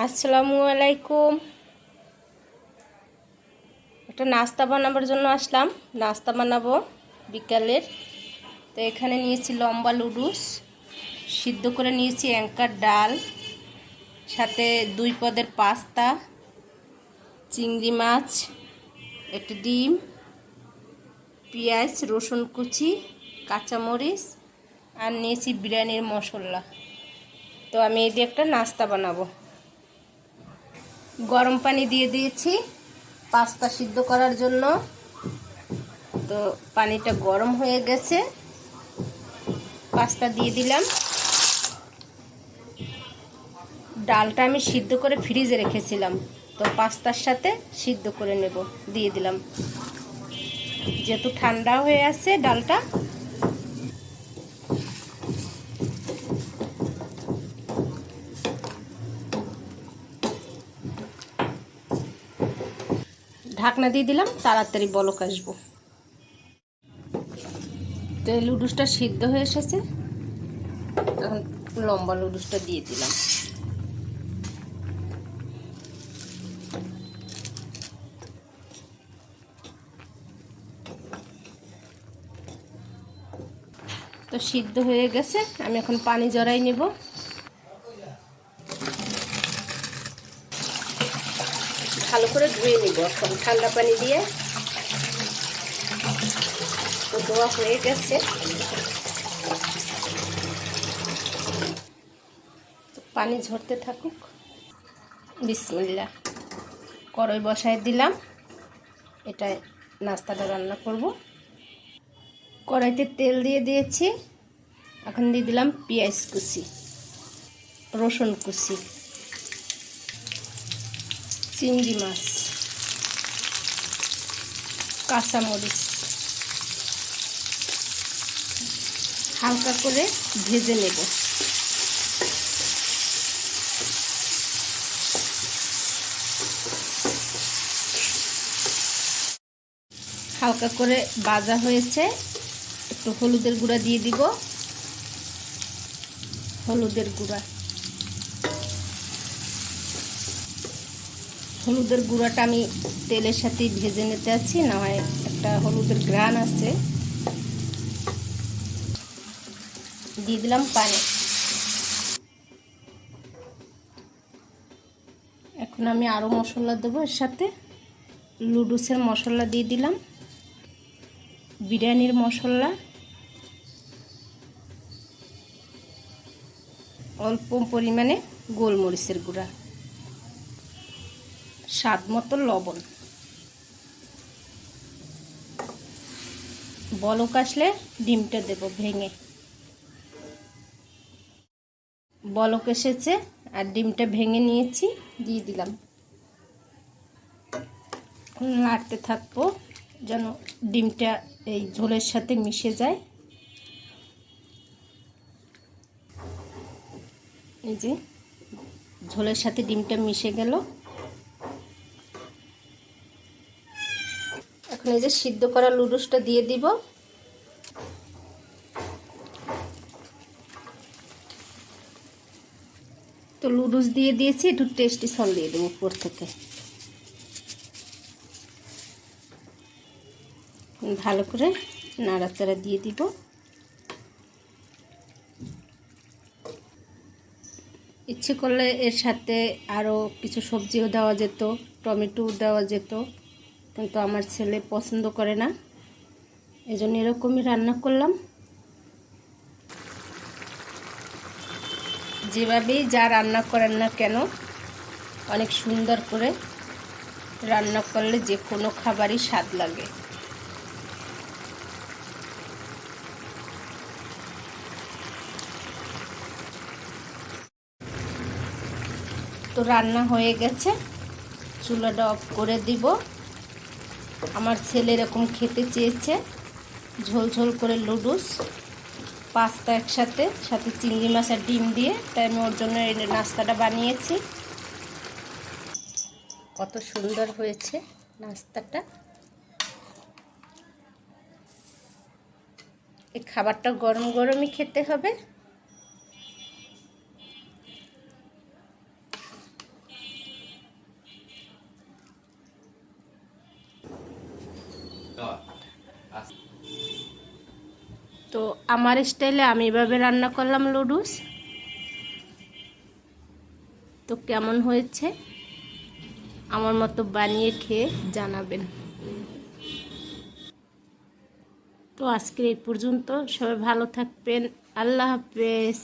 আসসালামু আলাইকুম। একটা নাস্তা বানাবার জন্য আসলাম। নাস্তা বানাবো বিকালের। তো এখানে নিয়েছি লম্বা লুডুস, সিদ্ধ করে নিয়েছি অ্যাঙ্কার ডাল, সাথে 2 পদের পাস্তা, চিংড়ি মাছ, একটা ডিম, পেঁয়াজ, রসুন কুচি, কাঁচামরিচ, আর নিয়েছি বিরিয়ানির মশলা। তো আমি এই দিয়ে একটা নাস্তা বানাবো। গরম পানি দিয়ে দিয়েছি পাস্তা সিদ্ধ করার জন্য। তো পানিটা গরম হয়ে গেছে, পাস্তা দিয়ে দিলাম। ডালটা আমি সিদ্ধ করে ফ্রিজে রেখেছিলাম, তো পাস্তার সাথে সিদ্ধ করে নেব, দিয়ে দিলাম। যেহেতু ঠান্ডা হয়ে আছে ডালটা, ঢাকনা দিয়ে দিলাম, তাড়াতাড়ি বলক আসবো। তো এই লুডুসটা সিদ্ধ হয়ে এসেছে, তখন লম্বা লুডুসটা দিয়ে দিলাম। তো সিদ্ধ হয়ে গেছে, আমি এখন পানি জড়াই নেব। ভালো করে ধুয়ে নিব এখন ঠান্ডা পানি দিয়ে। তো ধোয়া হয়ে গেছে, পানি ঝরতে থাকুক। বিসমিল্লাহ। কড়াই বসায় দিলাম, এটা নাস্তাটা রান্না করব। কড়াইতে তেল দিয়ে দিয়েছি, এখন দিয়ে দিলাম পেঁয়াজ কুচি, রসুন কুচি, চিংড়ি মাছ, কাঁচামরিচ, হালকা করে ভেজে নেব। হালকা করে ভাজা হয়েছে, একটু হলুদের গুঁড়া দিয়ে দিব। হলুদের গুঁড়া, হলুদের গুঁড়াটা আমি তেলের সাথে ভেজে নিতে আছি, না হয় একটা হলুদের ঘ্রাণ আছে। দিয়ে দিলাম পানি। এখন আমি আরও মশলা দেবো এর সাথে। লুডুসের মশলা দিয়ে দিলাম, বিরিয়ানির মশলা, অল্প পরিমাণে গোলমরিচের গুঁড়া, স্বাদ মতো লবণ। বলক আসলে ডিমটা দেব ভেঙে। বলক এসেছে আর ডিমটা ভেঙে নিয়েছি, দিয়ে দিলাম। নাড়তে থাকবো যেন ডিমটা এই ঝোলের সাথে মিশে যায়। এই যে ঝোলের সাথে ডিমটা মিশে গেল। এখন এই যে সিদ্ধ করা লুডুসটা দিয়ে দিব। তো লুডুস দিয়ে দিয়েছি, একটু টেস্টি সল্ট দিয়ে দেবো উপর থেকে। ভালো করে নাড়াচাড়া দিয়ে দিব। ইচ্ছে করলে এর সাথে আরও কিছু সবজিও দেওয়া যেত, টমেটো দেওয়া যেত, কিন্তু আমার ছেলে পছন্দ করে না, এজন্য এরকমই রান্না করলাম। যেভাবেই যা রান্না করেন না কেন, অনেক সুন্দর করে রান্না করলে যে কোনো খাবারই স্বাদ লাগে। তো রান্না হয়ে গেছে, চুলাটা অফ করে দিব। আমার ছেলে এরকম খেতে চেয়েছে, ঝোল ঝোল করে লুডুস, পাস্তা একসাথে, সাথে চিংড়ি মাছ আর ডিম দিয়ে, তাই আমি ওর জন্য এই নাস্তাটা বানিয়েছি। কত সুন্দর হয়েছে নাস্তাটা। এই খাবারটা গরম গরমই খেতে হবে। তো আমার স্টাইলে আমি এভাবে রান্না করলাম লুডুস। তো কেমন হয়েছে আমার মতো বানিয়ে খেয়ে জানাবেন। তো আজকে এই পর্যন্ত, সবাই ভালো থাকবেন। আল্লাহ হাফেজ।